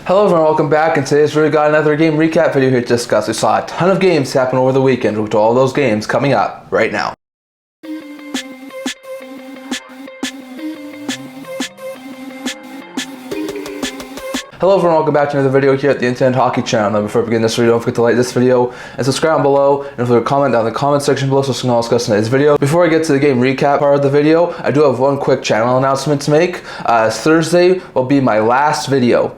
Hello everyone, welcome back. In today's video, we got another game recap video here to discuss. We saw a ton of games happen over the weekend. We'll go to all those games coming up right now. Hello everyone, welcome back to another video here at the Internet Hockey Channel. Now before we begin this video, don't forget to like this video and subscribe down below, and if you comment down in the comment section below so we can all discuss today's video. Before I get to the game recap part of the video, I do have one quick channel announcement to make. Thursday will be my last video.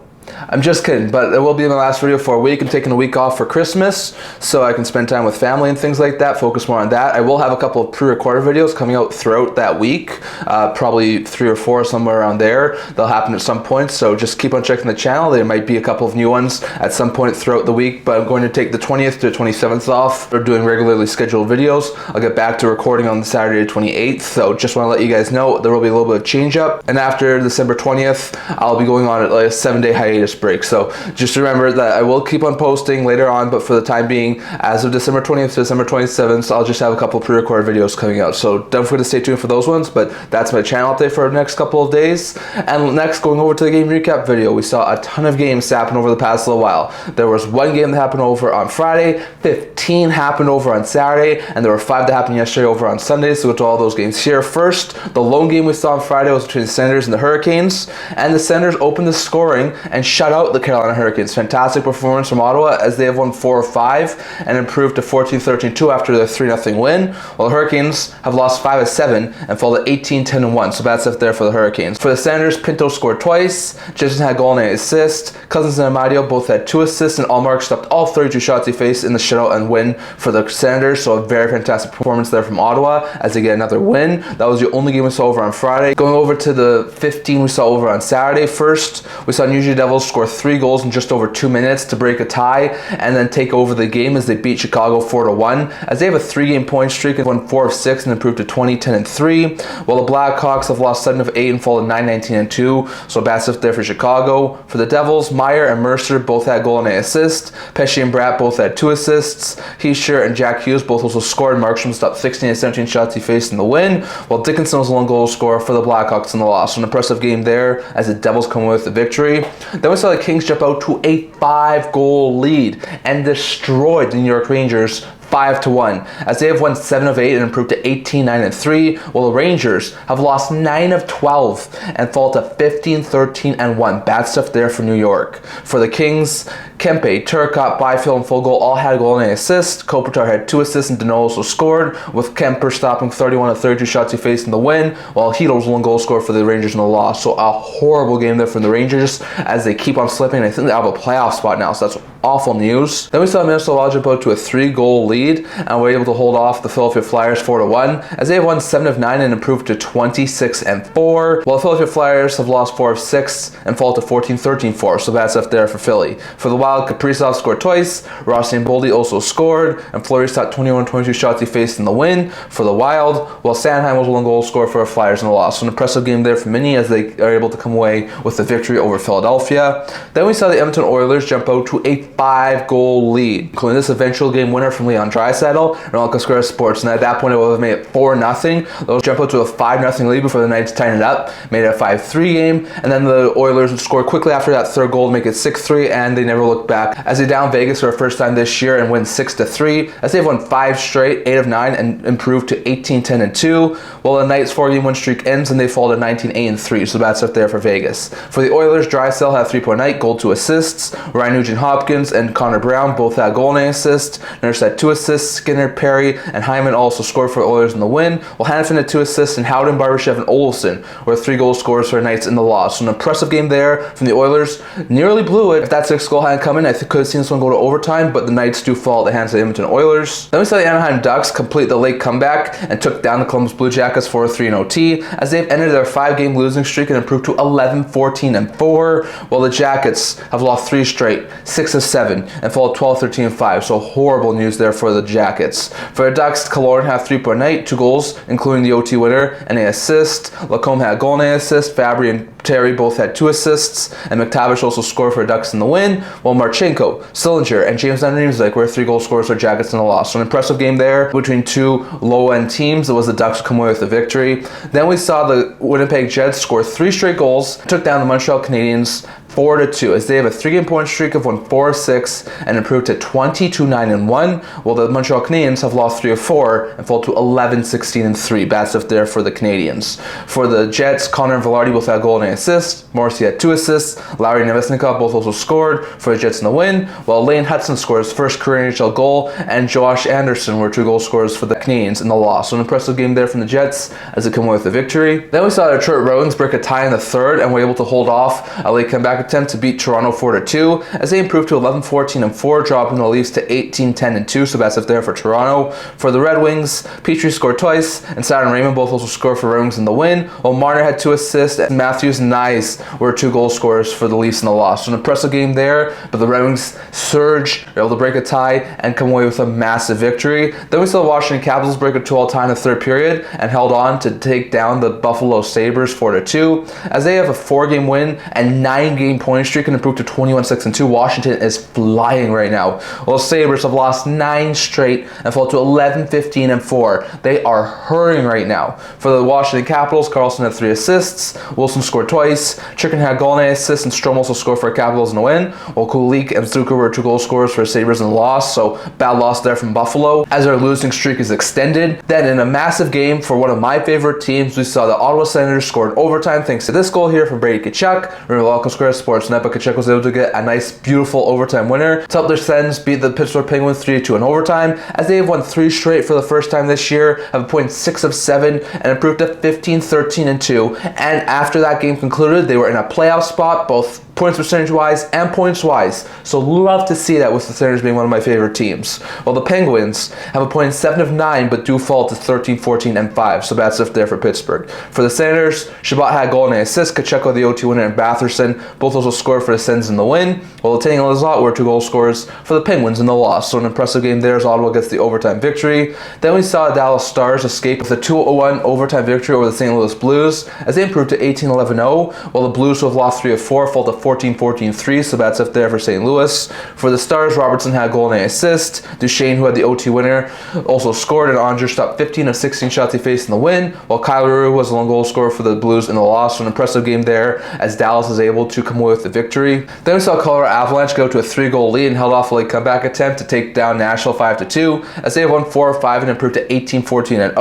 I'm just kidding, but it will be my last video for a week. I'm taking a week off for Christmas so I can spend time with family and things like that, focus more on that. I will have a couple of pre-recorded videos coming out throughout that week, probably 3 or 4, somewhere around there. They'll happen at some point, so just keep on checking the channel. There might be a couple of new ones at some point throughout the week, but I'm going to take the 20th to 27th off for doing regularly scheduled videos. I'll get back to recording on Saturday the 28th, so just want to let you guys know there will be a little bit of change up, and after December 20th, I'll be going on like a 7-day hiatus break. So just remember that I will keep on posting later on, but for the time being, as of December 20th to December 27th, I'll just have a couple pre-recorded videos coming out. So don't forget to stay tuned for those ones, but that's my channel update for the next couple of days. And next, going over to the game recap video, we saw a ton of games happen over the past little while. There was one game that happened over on Friday, 15 happened over on Saturday, and there were 5 that happened yesterday over on Sunday, so we'll go to all those games here. First, the lone game we saw on Friday was between the Senators and the Hurricanes, and the Senators opened the scoring and shut out the Carolina Hurricanes. Fantastic performance from Ottawa as they have won 4 of 5 and improved to 14-13-2 after their 3-0 win, while the Hurricanes have lost 5 of 7 and fall to 18-10-1, so bad stuff there for the Hurricanes. For the Senators, Pinto scored twice, Jensen had a goal and an assist, Cousins and Amadio both had 2 assists, and Allmark stopped all 32 shots he faced in the shutout and win for the Senators, so a very fantastic performance there from Ottawa as they get another win. That was the only game we saw over on Friday. Going over to the 15 we saw over on Saturday, first we saw New Jersey Devils score 3 goals in just over 2 minutes to break a tie and then take over the game as they beat Chicago 4-1, as they have a 3-game point streak and won 4 of 6 and improved to 20-10-3, while the Blackhawks have lost 7 of 8 and fallen 9-19-2, so bad stuff there for Chicago. For the Devils, Meyer and Mercer both had a goal and an assist, Pesce and Bratt both had 2 assists, Heischer and Jack Hughes both also scored, Markstrom stopped 16 of 17 shots he faced in the win, while Dickinson was the lone goal scorer for the Blackhawks in the loss. So an impressive game there as the Devils come away with the victory. Then we saw the Kings jump out to a 5-goal lead and destroyed the New York Rangers 5-1, as they have won 7 of 8 and improved to 18-9-3, while the Rangers have lost 9 of 12 and fall to 15-13-1. Bad stuff there for New York. For the Kings, Kempe, Turcotte, Byfield, and Fogle all had a goal and an assist. Kopitar had 2 assists and Danault also scored, with Kemper stopping 31 of 32 shots he faced in the win, while Hedl was one goal scorer for the Rangers in the loss. So a horrible game there from the Rangers as they keep on slipping. I think they have a playoff spot now, so that's awful news. Then we saw Minnesota Wild jump out to a 3-goal lead and were able to hold off the Philadelphia Flyers 4-1, as they have won 7 of 9 and improved to 26-4, while the Philadelphia Flyers have lost 4 of 6 and fall to 14-13-4, so bad stuff there for Philly. For the Wild, Kaprizov scored twice, Rossi and Boldy also scored, and Fleury stopped 21-22 shots he faced in the win for the Wild, while Sanheim was one goal scorer for the Flyers in the loss. So an impressive game there for Mini as they are able to come away with the victory over Philadelphia. Then we saw the Edmonton Oilers jump out to a 5-goal lead, including this eventual game winner from Leon Draisaitl and Alka Square Sports, and at that point it would have made it 4-0. They'll jump out to a 5-0 lead before the Knights tighten it up, made it a 5-3 game, and then the Oilers would score quickly after that 3rd goal to make it 6-3, and they never looked back as they down Vegas for the first time this year and win 6-3, as they've won 5 straight, 8 of 9, and improved to 18-10-2, while the Knights' 4-game win streak ends and they fall to 19-8-3, so bad stuff there for Vegas. For the Oilers, Draisaitl had 3-point-night, goal 2 assists, Ryan Nugent-Hopkins and Connor Brown both had a goal and an assist, Nurse had 2 assists, Skinner, Perry, and Hyman also scored for the Oilers in the win, while Hanifin had 2 assists, and Howden, Barbashev, and Olsen were 3 goal scorers for the Knights in the loss. So an impressive game there from the Oilers. Nearly blew it. If that 6th goal hadn't come in, I could have seen this one go to overtime, but the Knights do fall at the hands of the Edmonton Oilers. Then we saw the Anaheim Ducks complete the late comeback and took down the Columbus Blue Jackets 4-3 in OT, as they've ended their 5-game losing streak and improved to 11-14-4, while the Jackets have lost 3 straight, 6 of 7, and fall 12-13-5, so horrible news there for the Jackets. For the Ducks, Killorn had 3-point-night, 2 goals, including the OT winner, and an assist. Lacombe had a goal and an assist. Fabry and Terry both had 2 assists, and McTavish also scored for Ducks in the win, while Marchenko, Sillinger, and James Van were 3 goal scorers for Jackets in the loss. So an impressive game there between 2 low-end teams. It was the Ducks who come away with the victory. Then we saw the Winnipeg Jets score 3 straight goals, took down the Montreal Canadiens 4-2, as they have a 3-game point streak of won 4 of 6 and improved to 22-9-1, while the Montreal Canadiens have lost 3 of 4 and fall to 11-16-3. Bad stuff there for the Canadiens. For the Jets, Connor and Velarde both had a goal and an assist. Morrissey had 2 assists. Lowry and Nevesnikov both also scored for the Jets in the win, while Lane Hudson scored his first career NHL goal, and Josh Anderson were 2 goal scorers for the Canadiens in the loss. So an impressive game there from the Jets as they come away with the victory. Then we saw the Detroit Red Wings break a tie in the third and were able to hold off a late comeback attempt to beat Toronto 4-2, as they improved to 11-14-4, dropping the Leafs to 18-10-2. So that's up there for Toronto. For the Red Wings, Petrie scored twice, and Saturn Raymond both also scored for Red Wings in the win, while Marner had 2 assists, and Matthews and Nyes were 2 goal scorers for the Leafs in the loss. So an impressive game there, but the Red Wings surge, were able to break a tie and come away with a massive victory. Then we saw the Washington Capitals break a 2-all tie in the third period and held on to take down the Buffalo Sabres 4-2, as they have a 4-game win and 9-game point streak and improved to 21-6-2. Washington is flying right now, while the Sabres have lost 9 straight and fell to 11-15-4. They are hurrying right now. For the Washington Capitals, Karlsson had 3 assists, Wilson scored twice, Chicken had a goal and an assist, and Strome also scored for the Capitals in the win, while Kulik and Zucker were 2 goal scorers for the Sabres in the loss. So bad loss there from Buffalo as their losing streak is extended. Then in a massive game for one of my favorite teams, we saw the Ottawa Senators score in overtime thanks to this goal here from Brady Tkachuk. Remember, Welcome Square Sports Net, but Tkachuk was able to get a nice, beautiful overtime winner to help their Sens beat the Pittsburgh Penguins 3-2 in overtime, as they have won 3 straight for the first time this year, have a point 6 of 7, and improved to 15-13-2. And after that game concluded, they were in a playoff spot, both points percentage-wise and points-wise. So love to see that, with the Senators being one of my favorite teams. While the Penguins have a point 7 of 9, but do fall to 13-14-5. So bad stuff there for Pittsburgh. For the Senators, Shabbat had a goal and an assist. Kacheko, the OT winner, and Batherson both also scored for the Sens in the win, while Latang and Lizotte were 2 goal scorers for the Penguins in the loss. So an impressive game there as Ottawa gets the overtime victory. Then we saw Dallas Stars escape with a 2-1 overtime victory over the St. Louis Blues, as they improved to 18-11-0, while the Blues, who have lost 3 of 4, fall to 14-14-3. So that's up there for St. Louis. For the Stars, Robertson had a goal and an assist. Duchesne, who had the OT winner, also scored, and Andre stopped 15 of 16 shots he faced in the win, while Kyle Rue was the lone goal scorer for the Blues in the loss. So an impressive game there as Dallas is able to come away with the victory. Then we saw Colorado Avalanche go to a 3-goal lead and held off a late comeback attempt to take down Nashville 5-2, as they have won 4 of 5 and improved to 18-14-0,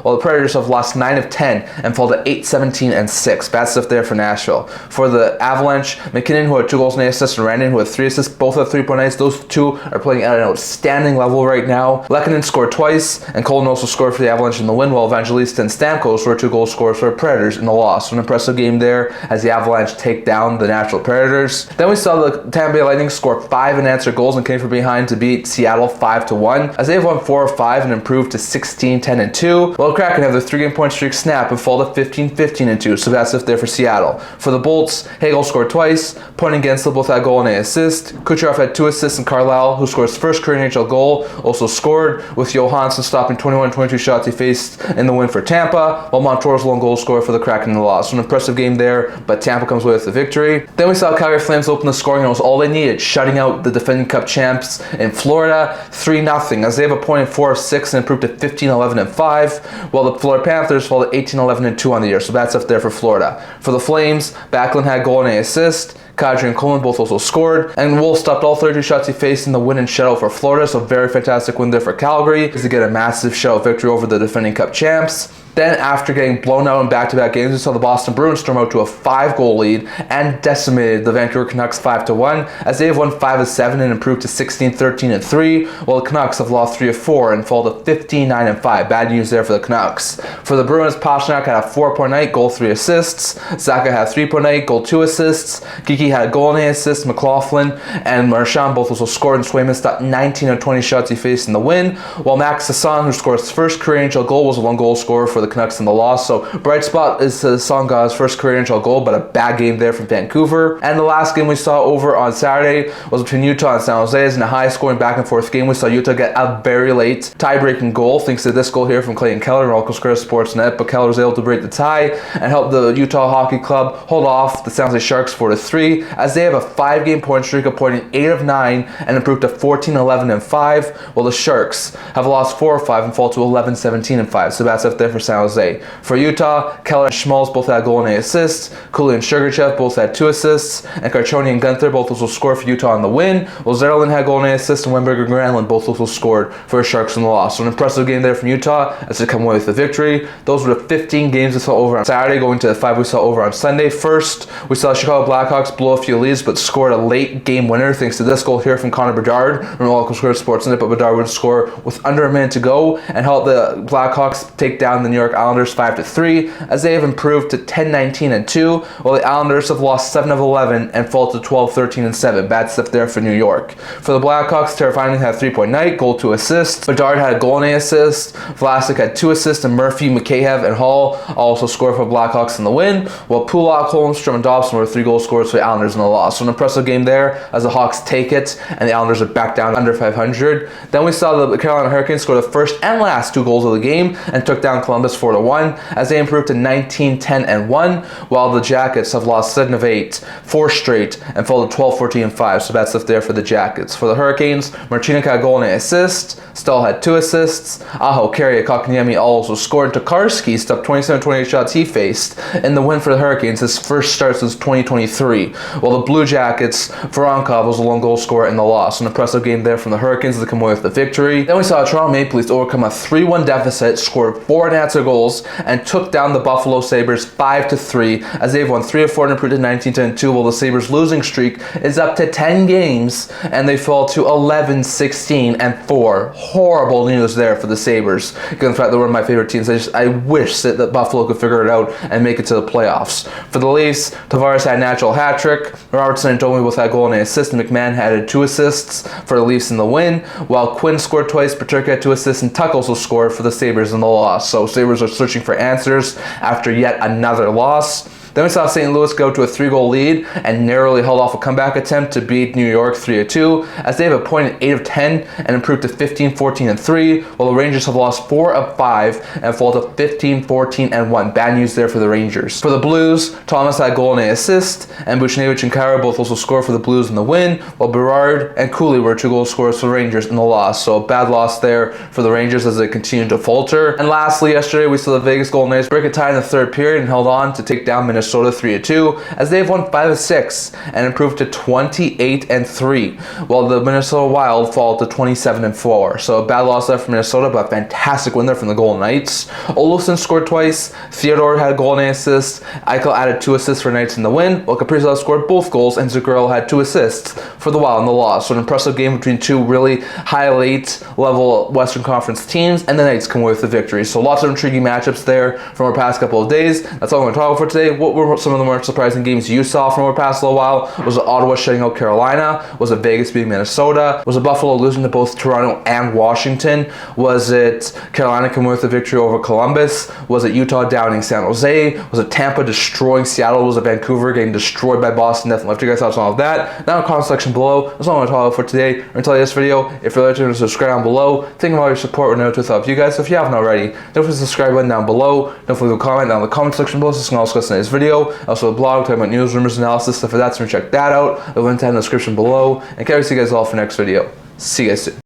while the Predators have lost 9 of 10 and fall to 8-17-6. Bad stuff there for Nashville. For the Avalanche, McKinnon, who had 2 goals and an assist, and Randon, who had 3 assists, both at 3-point nights. Those 2 are playing at an outstanding level right now. Lehkonen scored twice, and Colton also scored for the Avalanche in the win, while Evangelista and Stamkos were 2 goal scorers for the Predators in the loss. So an impressive game there as the Avalanche take down the Nashville Predators. Then we saw the Tampa Bay Lightning score 5 unanswered goals and came from behind to beat Seattle 5-1, as they have won 4 of 5 and improved to 16-10-2, while the Kraken have their 3-game point streak snap and fall to 15-15-2. So that's it there for Seattle. For the Bolts, Hagel scored twice, Point against both had a goal and an assist. Kucherov had 2 assists, and Carlisle, who scored his first career NHL goal, also scored, with Johansson stopping 21-22 shots he faced in the win for Tampa, while Montour's lone goal scorer for the Kraken in the loss. So an impressive game there, but Tampa comes away with the victory. Then we saw Calgary Flames open the scoring, and it was all they needed, shutting out the defending Cup champs in Florida 3-0, as they have a point in 4 of 6 and improved to 15-11-5, while the Florida Panthers fall to 18-11-2 on the year. So that's up there for Florida. For the Flames, Backlund had a goal and an assist. Kadri and Coleman both also scored, and Wolf stopped all 32 shots he faced in the win and shutout for Florida, so very fantastic win there for Calgary to get a massive shutout victory over the defending Cup champs. Then, after getting blown out in back-to-back games, we saw the Boston Bruins storm out to a 5-goal lead and decimated the Vancouver Canucks 5-1, as they have won 5 of 7 and improved to 16-13-3, while the Canucks have lost 3 of 4 and fall to 15-9-5. Bad news there for the Canucks. For the Bruins, Pastrnak had a 4-point night, goal 3 assists. Zaka had 3-point night, goal 2 assists. Geeky He had a goal and an assist. McLaughlin and Marchand both also scored, and Swayman stopped 19 of 20 shots he faced in the win, while Max Sasson, who scored his first career NHL goal, was a 1-goal scorer for the Canucks in the loss. So bright spot is Sasson got his first career NHL goal, but a bad game there from Vancouver. And the last game we saw over on Saturday was between Utah and San Jose. In a high-scoring back-and-forth game, we saw Utah get a very late tie-breaking goal thanks to this goal here from Clayton Keller and Rolco Square Sportsnet, but Keller was able to break the tie and help the Utah Hockey Club hold off the San Jose Sharks 4-3, as they have a 5-game point streak of pointing 8 of 9 and improved to 14-11-5, while the Sharks have lost 4 of 5 and fall to 11-17-5. So that's up there for San Jose. For Utah, Keller and Schmaltz both had a goal and an assist. Cooley and Sugarchev both had 2 assists, and Carchoni and Gunther both also scored for Utah in the win, while Zerlin had a goal and an assist, and Wimberg and Granlund both also scored for the Sharks in the loss. So an impressive game there from Utah as they come away with the victory. Those were the 15 games we saw over on Saturday, going to the 5 we saw over on Sunday. First, we saw Chicago Blackhawks blow a few leads, but scored a late game winner thanks to this goal here from Connor Bedard from Local Square Sportsnet. But Bedard would score with under a minute to go and help the Blackhawks take down the New York Islanders 5-3, as they have improved to 10-19-2, while the Islanders have lost 7 of 11 and fall to 12-13-7. Bad stuff there for New York. For the Blackhawks, Teravainen had a 3-point night, goal, 2 assists. Bedard had a goal and an assist. Vlasic had 2 assists, and Murphy, Mikheyev, and Hall also scored for Blackhawks in the win, while Pulak, Holmstrom, and Dobson were 3-goal scorers for the Islanders in the loss. So an impressive game there as the Hawks take it, and the Islanders are back down under 500. Then we saw the Carolina Hurricanes score the first and last 2 goals of the game and took down Columbus 4-1, as they improved to 19-10-1, while the Jackets have lost 7 of 8, 4 straight, and fell to 12-14-5. So that's up there for the Jackets. For the Hurricanes, Martinic had a goal and an assist. Stahl had 2 assists. Aho, Carey, and Kotkaniemi also scored. Tokarski stopped 27-28 shots he faced in the win for the Hurricanes, his first start since 2023. While the Blue Jackets, Voronkov was a 1-goal scorer in the loss. An impressive game there from the Hurricanes as they come away with the victory. Then we saw Toronto Maple Leafs overcome a 3-1 deficit, scored 4 unanswered goals, and took down the Buffalo Sabres 5-3, as they've won 3 of 4 and improved to 19-2, while the Sabres' losing streak is up to 10 games, and they fall to 11-16-4. Horrible news there for the Sabres, given the fact they're one of my favorite teams. I wish that Buffalo could figure it out and make it to the playoffs. For the Leafs, Tavares had a natural hat trick. Robertson and Domi both had a goal and an assist, and McMahon had 2 assists for the Leafs in the win, while Quinn scored twice, Paterka had 2 assists, and Tuck also scored for the Sabres in the loss. So Sabres are searching for answers after yet another loss. Then we saw St. Louis go to a 3-goal lead and narrowly held off a comeback attempt to beat New York 3-2, as they have a point in 8 of 10 and improved to 15-14-3, while the Rangers have lost 4 of 5 and fall to 15-14-1. Bad news there for the Rangers. For the Blues, Thomas had a goal and an assist, and Buchnevich and Kara both also scored for the Blues in the win, while Berard and Cooley were 2-goal scorers for the Rangers in the loss. So a bad loss there for the Rangers as they continue to falter. And lastly, yesterday we saw the Vegas Golden Knights break a tie in the 3rd period and held on to take down Minnesota 3-2, as they've won 5 of 6 and improved to 28-3, while the Minnesota Wild fall to 27-4. So a bad loss there for Minnesota, but a fantastic win there from the Golden Knights. Olofsson scored twice. Theodore had a goal and an assist. Eichel added 2 assists for Knights in the win, while Kaprizov scored both goals, and Zuccarello had 2 assists for the Wild in the loss. So an impressive game between 2 really high late level Western Conference teams, and the Knights come away with the victory. So lots of intriguing matchups there from our past couple of days. That's all I'm going to talk about for today. What were some of the more surprising games you saw from our past little while? Was it Ottawa shutting out Carolina? Was it Vegas beating Minnesota? Was it Buffalo losing to both Toronto and Washington? Was it Carolina coming with a victory over Columbus? Was it Utah downing San Jose? Was it Tampa destroying Seattle? Was it Vancouver getting destroyed by Boston? Definitely left your guys' thoughts on all of that down in the comment section below. That's all I'm going to talk about for today. Until this video, if you're liking, subscribe down below. Thank you for all your support. We're to help you guys. So if you haven't already, don't forget to subscribe button down below. Don't forget to comment down in the comment section below so you can also discuss today's video. Also a blog talking about news, rumors, analysis, stuff like that, so check that out. The link down in the description below. And can't wait to see you guys all for the next video. See you guys soon.